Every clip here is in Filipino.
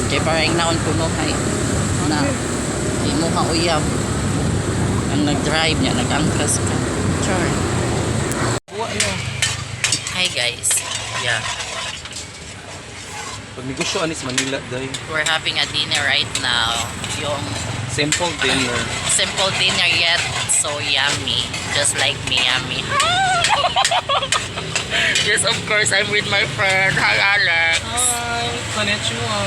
Kaya parang naon puno hay na imo ka uyab ang nag-drive niya, nag-angkas ka. Char. Hi guys. Yeah. Pag negosyo anis Manila day. We're having a dinner right now. Yung Simple dinner. simple dinner yet so yummy. Just like me, yummy. Yes, of course, I'm with my friend. Hi, Alex. Hi, konnichiwa.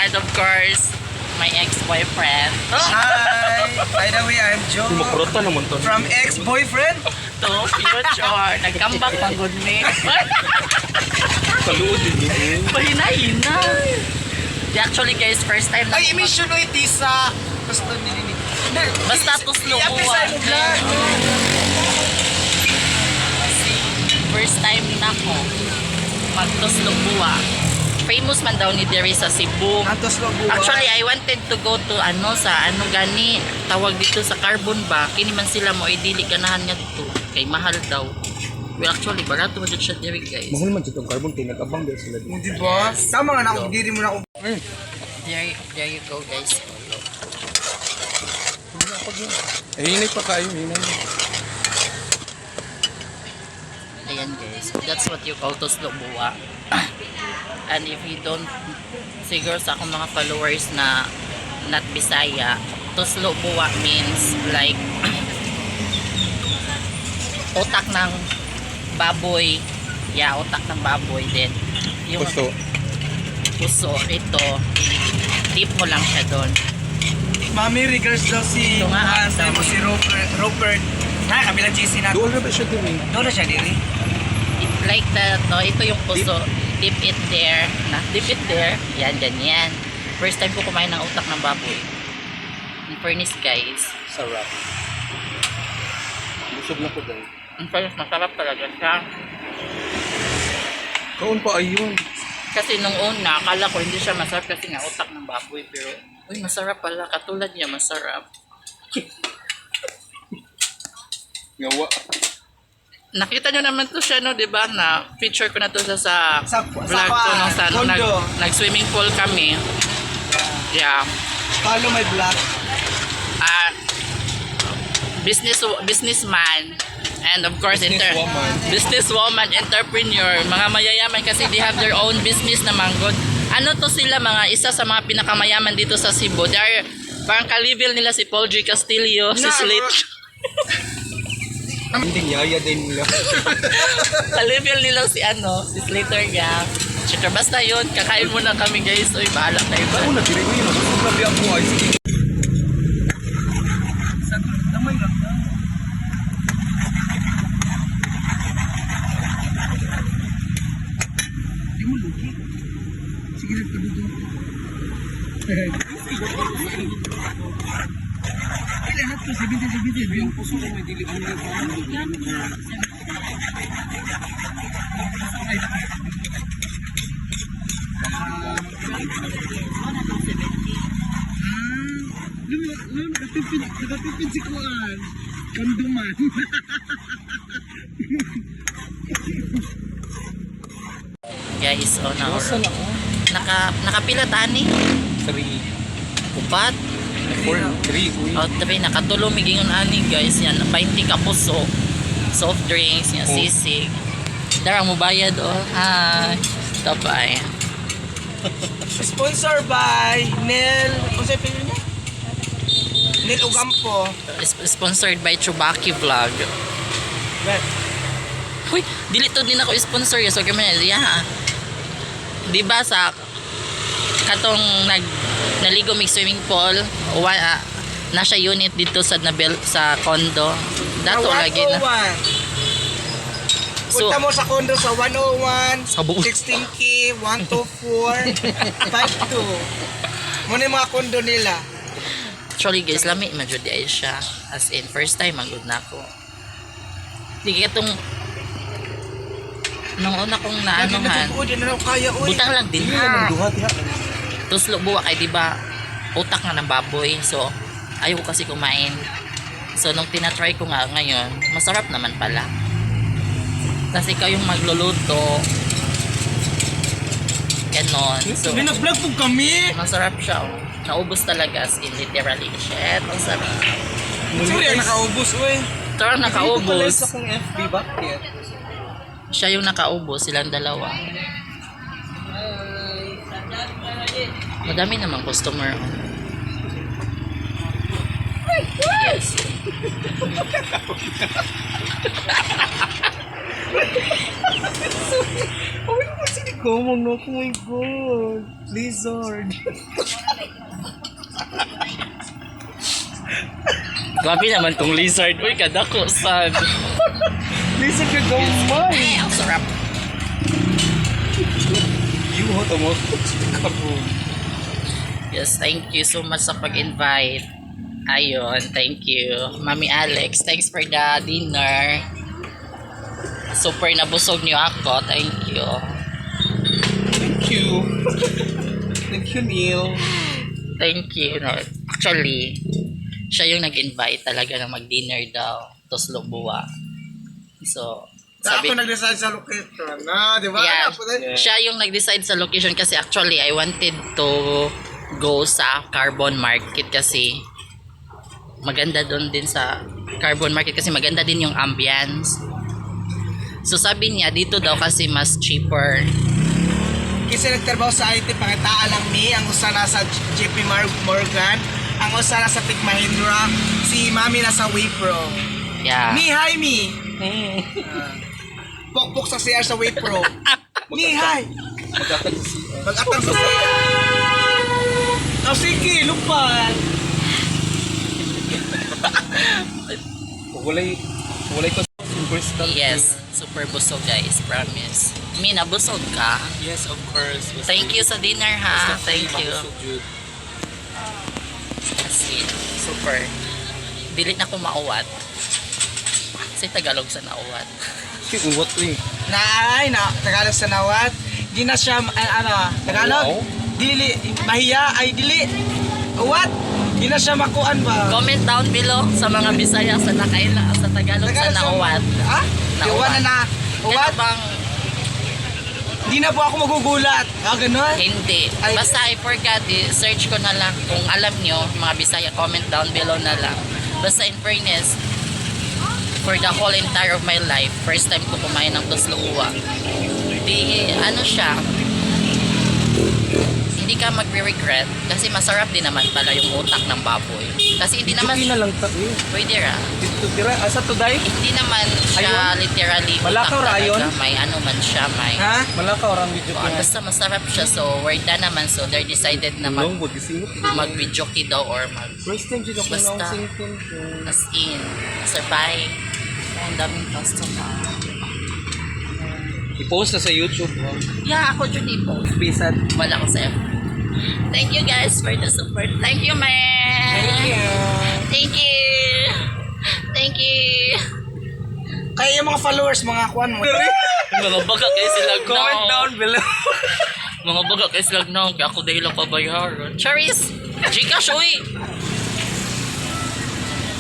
And of course, my ex-boyfriend. Hi! By the way, I'm Joe Kumakrota naman to. from ex-boyfriend. To future. Nag-comeback pang good me. Kaluod din yun. Mahina-hina. Actually guys, first time na Ay, emission no itisa. Basta nilinig. Basta tuslo I-episode mo vlog. First time na ko magtuslo buwa. Famous man daw ni Dere sa Cebu. Antos lo buwa. Actually, I wanted to go to gani, tawag dito sa Carbon ba. Kini man sila mo, idili ganahan nga dito. Kay mahal daw. Well, actually, barato mo dyan siya Dere guys. Mahal man dito carbon kay nag-abang din sila. Di ba? Tama nga na ako, diri mo na ako. There you go guys. Hinay pa kayo, hinay. Ayan guys, that's what you call tuslo buwa. And if you don't, siguro sa akong mga followers na not Bisaya, tuslo buwa means like utak ng baboy. Yeah, utak ng baboy din. Yung puso, ito, dip mo lang siya doon. Mami, regards daw si Ito nga, Juan, mo si Robert. Na, kabilang GC na. Doon na ba siya din? Doon na siya diri. Like that, no? Ito yung puso. Dip it there. Dip it there. Yan, ganyan. First time ko kumain ng utak ng baboy. In fairness, guys. Sarap. Busog na ko dahil. In fairness, masarap talaga siya. Kaon pa ayun. Kasi nung una, akala ko hindi siya masarap kasi nga utak ng baboy. Pero, uy, masarap pala. Katulad niya, masarap. Ngawa. Nakita nyo naman to siya, no? Diba? Na feature ko na to sa vlog ko nung sa Condo. nag-swimming pool kami. Yeah. Follow my vlog. Businessman and of course Businesswoman. businesswoman, entrepreneur, mga mayayaman kasi they have their own business na manggod. Ano to sila, mga isa sa mga pinakamayaman dito sa Cebu. They are parang ka-level nila si Paul G. Castillo, si Slate. Hindi yaya din nila. Ka-level nila si Slater Gang. Chika, basta yun, kakain muna kami guys. Uy, bahala kayo ba? Ako na diri ko yun. Busog na di ako ay sige. Damay lang. Di mo lugi. Sige lang, padudong. Ilan na to? 70. Yung puso ko may dili. Nakatipid si Kuan. Kanduman. Guys, na Basta na ako. nakapila tani? 3. Upat? 4. 3. O, 3, nakatulo migingon ani guys. Yan, 20 ka puso. Soft drinks, yan, Oh. sisig. Darang mo bayad, Hi. Tabay. Sponsor by Nel. Kung sa'yo pinyo niya? Nel Ugampo. Sponsored by Chubaki Vlog. Uy, dili to din ako sponsor. So, kami yeah. Diba sa katong naligo mig swimming pool, nasa unit dito sa sa condo. Dato lagi na. So, Punta mo sa condo sa 101, Sa buo. 16K, 124, 52. Muna yung mga condo nila. actually guys, lami man jud ay siya. As in, first time magud na ako. Di katong nung una kong naanuhan, Uy, di na lang kaya, uy. butang lang din. Tuslo buwa kay diba utak nga ng baboy. So, ayaw ko kasi kumain. So, nung tinatry ko nga ngayon, masarap naman pala. Kasi ikaw yung magluluto. Kaya ganon. So, May nag-vlog po kami. masarap siya. Oh. Naubos talaga as in literally. Shit, ang sarap. Sorry, ang nakaubos, uy. Ito ang nakaubos. Sa kong FB, bakit? Siya yung nakaubos, silang dalawa. Madami namang customer. Yes. Oh my God, sini ko mo no? Oh my God. Lizard. Grabe naman tong lizard. Uy, kadako, sad. Lizard ka gamay. Ay, ang sarap. You hot mo. Kaboom. Yes, thank you so much sa pag-invite. Ayun, thank you. Mami Alex, thanks for the dinner. Super nabusog niyo ako. Thank you. Thank you. Thank you, Neil. Thank you. No, actually, siya yung nag-invite talaga na mag-dinner daw. Tos Lubua. So, sabi, Ako nag-decide sa location. Di ba? yeah, Ano po din? siya yung nag-decide sa location kasi actually I wanted to go sa Carbon Market kasi maganda doon din sa Carbon Market kasi maganda din yung ambience. So sabi niya dito daw kasi mas cheaper. Kasi nagtrabaho sa IT, pangitaan lang ni. Ang usa na sa JP Morgan. Ang usa na sa Tech Mahindra. Si Mami na sa Wipro. Yeah. Mi, hi, Mi. Pokpok sa CR sa Wipro. Mi, hi. Mag-atang sa CR. Oh, sige, lupan. Walay ko superstar. Yes, super busog guys, promise. Mina, busog ka. Yes, of course. Thank you sa dinner ha. Thank you. Kasi super. Dili na ko mauwat. Kasi Tagalog sa nauwat. Uwat rin. Tagalog sa nawat. Di na siya, Tagalog? Wow. Dili, mahiya, ay dili. What? Di na siya makuan ba? Comment down below sa mga Bisaya sa nakaila sa Tagalog sa nauwat. Ha? Nauwat. Yawan na na. Kaya What? bang Di na po ako magugulat. Ganun? hindi. Ay. Basta I forgot, search ko na lang. Kung alam nyo, mga Bisaya, comment down below na lang. Basta in fairness, for the whole entire of my life, first time ko kumain ng Tuslukua. Di, ano siya, hindi ka magre-regret kasi masarap din naman pala yung utak ng baboy. Kasi hindi naman, Hindi na lang ta. pwede ra. Dito tira. Asa to day? Hindi naman siya literally Malakaw utak rayon? talaga. May ano man siya, may... Ha? Malaka orang video ko. Basta masarap siya, so worth na naman. So they decided na Long mo gising. mag-video daw or mag First time dito ko Basta. na singkin ko. as in. Sir, bye. Ang daming customer. I-post na sa YouTube. Yeah, ako dyan i-post. Pisat. Wala ko sa FB. Thank you guys for the support. Thank you, man. Thank you. Thank you. Kaya yung mga followers, mga kuan mo. Mga baga kayo sila Comment down below. Mga baga kayo sila kaya ako dahil lang pabayaran. Charis! Gcash, uy!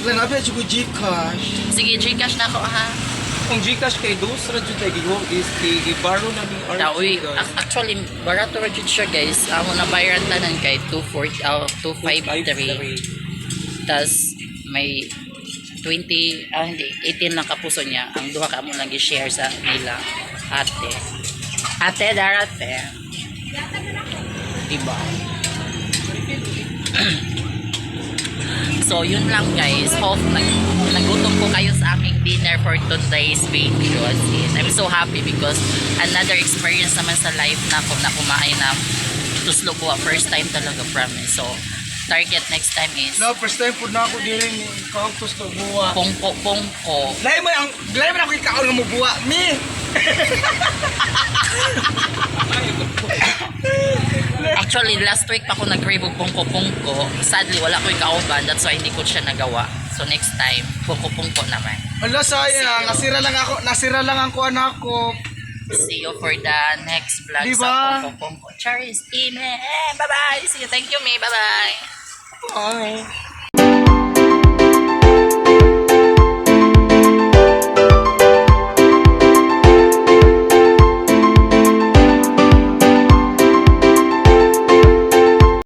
Wala na ba yung Gcash? Sige, Gcash na ako, ha? Kung Gcash kay dos ra jud kay giwog is kay baro na ni art. Uy, actually, barato ra jud siya, guys. Amo na bayaran tanan kay 253. Tas may 20, hindi, 18 lang kapuso niya. Ang duha ka mo lang i-share sa nila. Ate. Ate, darate. Diba? So, yun lang guys. Hope nagutom po kayo sa aming dinner for today's video. I'm so happy because another experience naman sa life na ako na kumain na Tuslukua. First time talaga, promise. So, target next time is No, first time po na ako diri ni Kautos to buwa. pongko. Lahi mo ako ikaon nga mo buwa. Mi! Actually, last week pa ako nag-crave og pongko. Sadly, wala ko ikauban. That's why hindi ko siya nagawa. So, next time, pongko naman. Wala sayang, nasira lang ang kuan ako. See you for the next vlog Diba? sa Pongko. Charis, email. Bye-bye. See you. Thank you, May. Bye-bye. Bye.